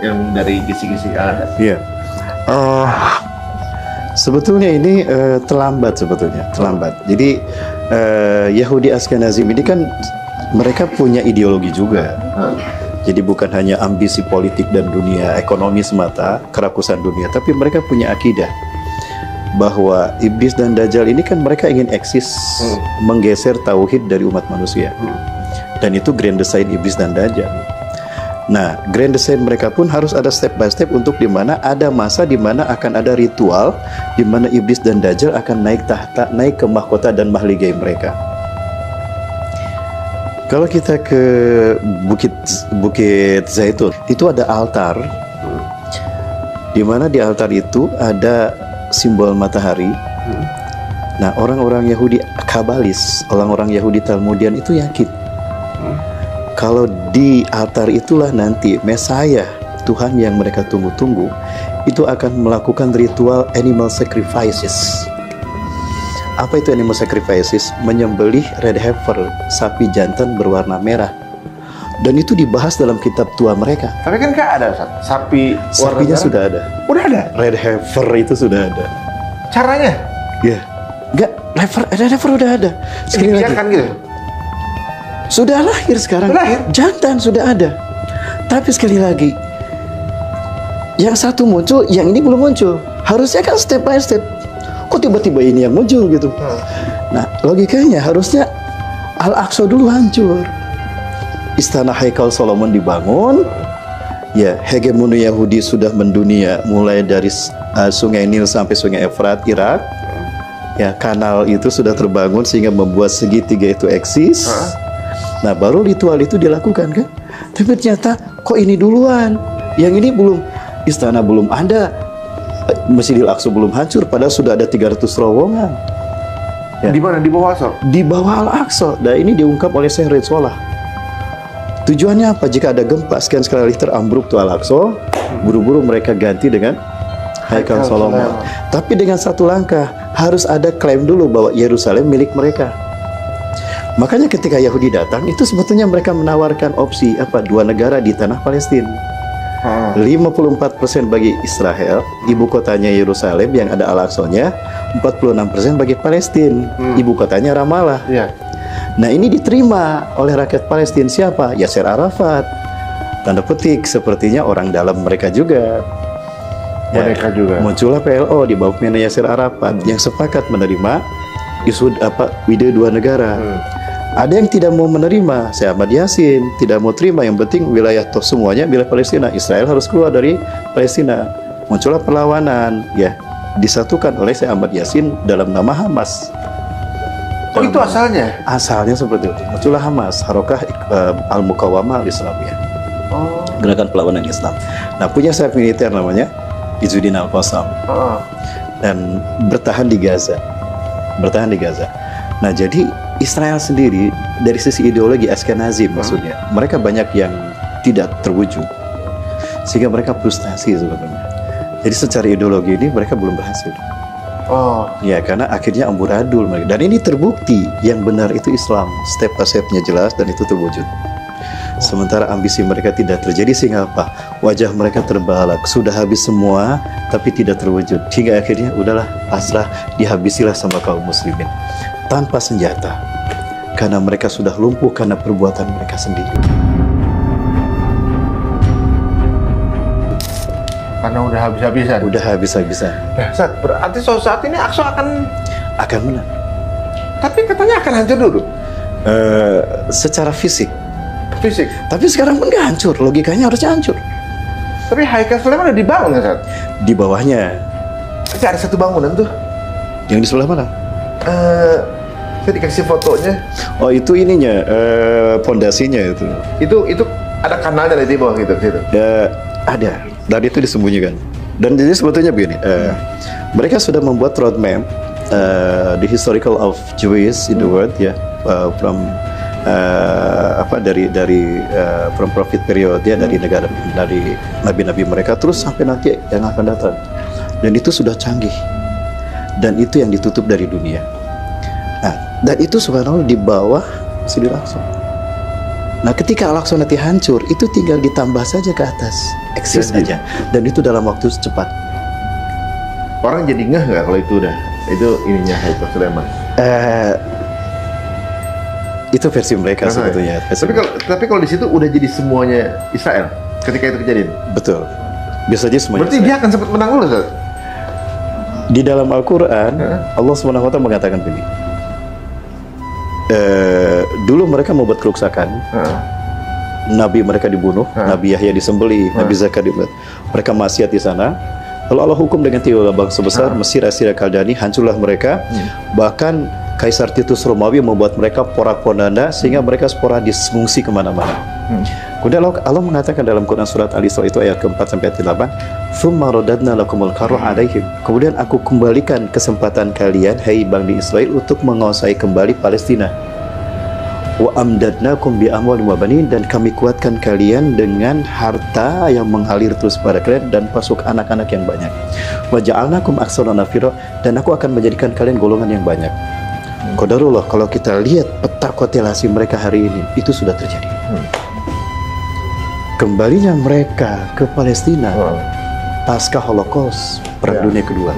yang dari kisi-kisi ada? Iya. Sebetulnya ini terlambat sebetulnya, terlambat. Jadi Yahudi Ashkenazim ini kan mereka punya ideologi juga. Jadi bukan hanya ambisi politik dan dunia ekonomi semata, kerakusan dunia, tapi mereka punya akidah bahwa iblis dan dajjal ini kan mereka ingin eksis, menggeser tauhid dari umat manusia. Dan itu grand design iblis dan dajjal. Nah, grand design mereka pun harus ada step by step untuk dimana ada masa dimana akan ada ritual dimana iblis dan dajjal akan naik tahta, naik ke mahkota dan mahligai mereka. Kalau kita ke Bukit Zaitun, itu ada altar, dimana di altar itu ada simbol matahari. Nah, orang-orang Yahudi Kabalis, orang-orang Yahudi Talmudian itu yakin kalau di altar itulah nanti Mesaya, Tuhan yang mereka tunggu-tunggu, itu akan melakukan ritual animal sacrifices. Apa itu animal sacrifices? Menyembelih red heifer, sapi jantan berwarna merah. Dan itu dibahas dalam kitab tua mereka. Tapi kan nggak ada, Ustaz. Sapinya sudah ada. Udah ada? Red heifer itu sudah ada. Caranya? Ya, nggak, red heifer udah ada. Sekali lagi. Kan gitu? Sudah lahir sekarang. Lahir? Jantan sudah ada. Tapi sekali lagi, yang satu muncul, yang ini belum muncul. Harusnya kan step by step. Kok tiba-tiba ini yang muncul gitu? Nah, logikanya harusnya Al-Aqsa dulu hancur. Istana Haikal Solomon dibangun. Ya, hegemoni Yahudi sudah mendunia mulai dari Sungai Nil sampai Sungai Efrat, Irak. Ya, kanal itu sudah terbangun sehingga membuat segitiga itu eksis. Nah, baru ritual itu dilakukan kan? Tapi ternyata kok ini duluan? Yang ini belum, istana belum ada, Masjidil Aqsa belum hancur, padahal sudah ada 300 terowongan. Ya. Di mana? Di bawah Aqsa? Di bawah Al-Aqsa. Dan ini diungkap oleh Syekh Ridsolah. Tujuannya apa? Jika ada gempa sekian skala Richter ambruk tuh Al-Aqsa, buru-buru mereka ganti dengan Haikal Solomon. Tapi dengan satu langkah, harus ada klaim dulu bahwa Yerusalem milik mereka. Makanya ketika Yahudi datang, itu sebetulnya mereka menawarkan opsi apa? Dua negara di tanah Palestina. 54% bagi Israel, ibu kotanya Yerusalem yang ada Al-Aqsa-nya, 46% bagi Palestina, ibu kotanya Ramallah. Nah, ini diterima oleh rakyat Palestina siapa? Yasser Arafat. Tanda petik, sepertinya orang dalam mereka juga. Mereka juga. Muncullah PLO di bawah pimpinan Yasser Arafat yang sepakat menerima isu ide dua negara. Ada yang tidak mau menerima, saya Ahmad Yasin tidak mau terima, yang penting wilayah toh semuanya wilayah Palestina, Israel harus keluar dari Palestina. Muncullah perlawanan, ya, disatukan oleh saya Ahmad Yasin dalam nama Hamas. Oh, itu asalnya? Asalnya seperti itu. Muncullah Hamas, Harokah Al-Muqawamah Al-Islamiyah. Gerakan perlawanan Islam. Nah, punya sayap militer namanya Izzuddin Al-Qassam. Dan bertahan di Gaza. Nah, jadi Israel sendiri dari sisi ideologi Ashkenazim maksudnya, mereka banyak yang tidak terwujud, sehingga mereka frustasi sebetulnya. Jadi secara ideologi ini mereka belum berhasil. Ya, karena akhirnya amburadul mereka. Dan ini terbukti yang benar itu Islam, step by stepnya jelas dan itu terwujud. Sementara ambisi mereka tidak terjadi, sehingga apa? Wajah mereka terbalak, sudah habis semua tapi tidak terwujud, hingga akhirnya udahlah pasrah, dihabisilah sama kaum muslimin tanpa senjata, karena mereka sudah lumpuh karena perbuatan mereka sendiri. Karena udah habis-habisan. Udah habis-habisan. Nah, berarti saat ini Aqsa akan menang. Tapi katanya akan hancur dulu. Secara fisik. Tapi sekarang pun nggak hancur. Logikanya harusnya hancur. Tapi Haikal Sulaiman udah dibangun kan, Ustaz? Di bawahnya. Tapi ada satu bangunan tuh. Yang di sebelah mana? Saya dikasih fotonya. Oh, itu ininya, pondasinya itu. Itu ada kanalnya di bawah gitu. Ya, ada. Dan itu disembunyikan. Dan jadi sebetulnya begini, mereka sudah membuat roadmap the historical of Jewish in the world, ya, from from prophet period, ya, dari negara, dari nabi-nabi mereka terus sampai nanti yang akan datang. Dan itu sudah canggih. Dan itu yang ditutup dari dunia. Nah, dan itu subhanallah di bawah Masjidil Aqsa. Nah, ketika Al-Aqsa nanti hancur, itu tinggal ditambah saja ke atas, eksis Jadi. aja, dan itu dalam waktu cepat. Orang jadi ngeh nggak kalau itu udah itu ininya Haikal Sulaiman. Itu versi mereka sebetulnya. Tapi kalau di situ udah jadi semuanya Israel ketika itu kejadian. Betul. Bisa aja semuanya. Berarti dia akan sempat menang dulu, Ustaz? Di dalam Al-Quran, Allah SWT mengatakan begini. Dulu mereka membuat kerusakan. Nabi mereka dibunuh, Nabi Yahya disembelih, Nabi Zakaria dibunuh. Mereka maksiat di sana. Lalu Allah hukum dengan tiga bangsa besar, Mesir, Assyria, Kaldani, hancurlah mereka. Bahkan Kaisar Titus Romawi membuat mereka porak-poranda sehingga mereka sporadis mengungsi kemana-mana. Kemudian Allah mengatakan dalam Quran surat Al-Isra itu ayat ke-4 sampai 8, "Tsumma radadna lakumul karrah 'alaihim." Kemudian aku kembalikan kesempatan kalian, hai Bani Israel, untuk menguasai kembali Palestina. Wa amdadnakum bi amwalin wa banin, dan kami kuatkan kalian dengan harta yang mengalir terus pada kalian dan pasuk anak-anak yang banyak. Wa ja'alnakum aktsara nafira, dan aku akan menjadikan kalian golongan yang banyak. Qadarullah, kalau kita lihat peta konstelasi mereka hari ini, itu sudah terjadi. Kembalinya mereka ke Palestina pasca Holocaust Perang Dunia Kedua.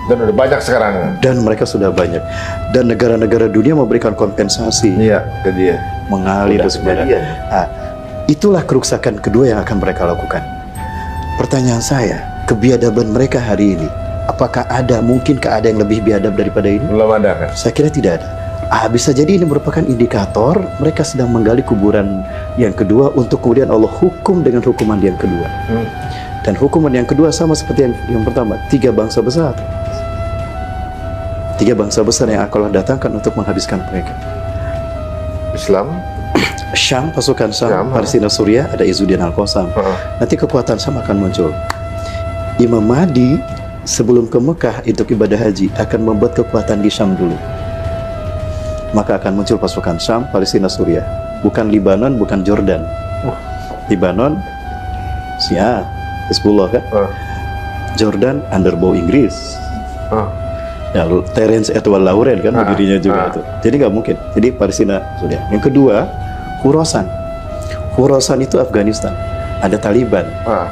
Dan udah banyak sekarang. Dan mereka sudah banyak. Dan negara-negara dunia memberikan kompensasi. Iya, ke dia. Mengalir dan sebagainya. Nah, itulah kerusakan kedua yang akan mereka lakukan. Pertanyaan saya, kebiadaban mereka hari ini, apakah mungkinkah ada yang lebih biadab daripada ini? Belum ada kan? Saya kira tidak ada. Bisa jadi ini merupakan indikator mereka sedang menggali kuburan yang kedua untuk kemudian Allah hukum dengan hukuman yang kedua. Dan hukuman yang kedua sama seperti yang pertama, tiga bangsa besar. Tiga bangsa besar yang akan Allah datangkan untuk menghabiskan mereka. Islam, Syam, pasukan Syam, Palestina, Suriah, ada Izzuddin Al-Qassam. Nanti kekuatan Syam akan muncul. Imam Mahdi sebelum ke Mekah untuk ibadah haji akan membuat kekuatan di Syam dulu. Maka akan muncul pasukan Syam, Palestina, Suriah. Bukan Libanon, bukan Jordan. Libanon, Syiah, Hizbullah kan? Jordan underbow Inggris. Ya, Terence Edward Lauren kan berdirinya juga itu. Jadi nggak mungkin. Jadi Palestina sudah. Yang kedua, Khurasan. Khurasan itu Afghanistan. Ada Taliban.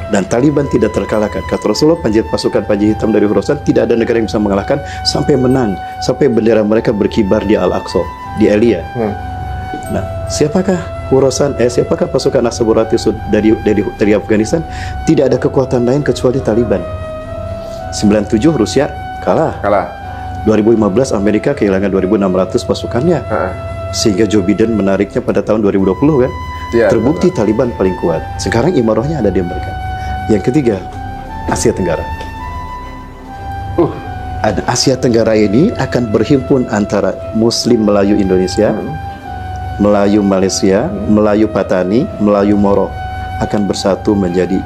Dan Taliban tidak terkalahkan. Kata Rasulullah, pasukan Panji Hitam dari Khurasan tidak ada negara yang bisa mengalahkan sampai menang, sampai bendera mereka berkibar di Al-Aqsa, di Elia. Nah, siapakah Khurasan? Siapakah pasukan As-Saburati dari Afghanistan? Tidak ada kekuatan lain kecuali Taliban. 97 Rusia kalah. 2015 Amerika kehilangan 2.600 pasukannya, sehingga Joe Biden menariknya pada tahun 2020 kan. Terbukti Taliban paling kuat. Sekarang imarahnya ada di mereka. Yang ketiga, Asia Tenggara. Asia Tenggara ini akan berhimpun antara Muslim Melayu Indonesia, Melayu Malaysia, Melayu Patani, Melayu Moro, akan bersatu menjadi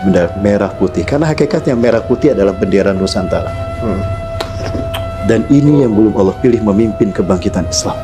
bendera merah putih. Karena hakikatnya merah putih adalah bendera Nusantara. Dan ini yang belum Allah pilih memimpin kebangkitan Islam.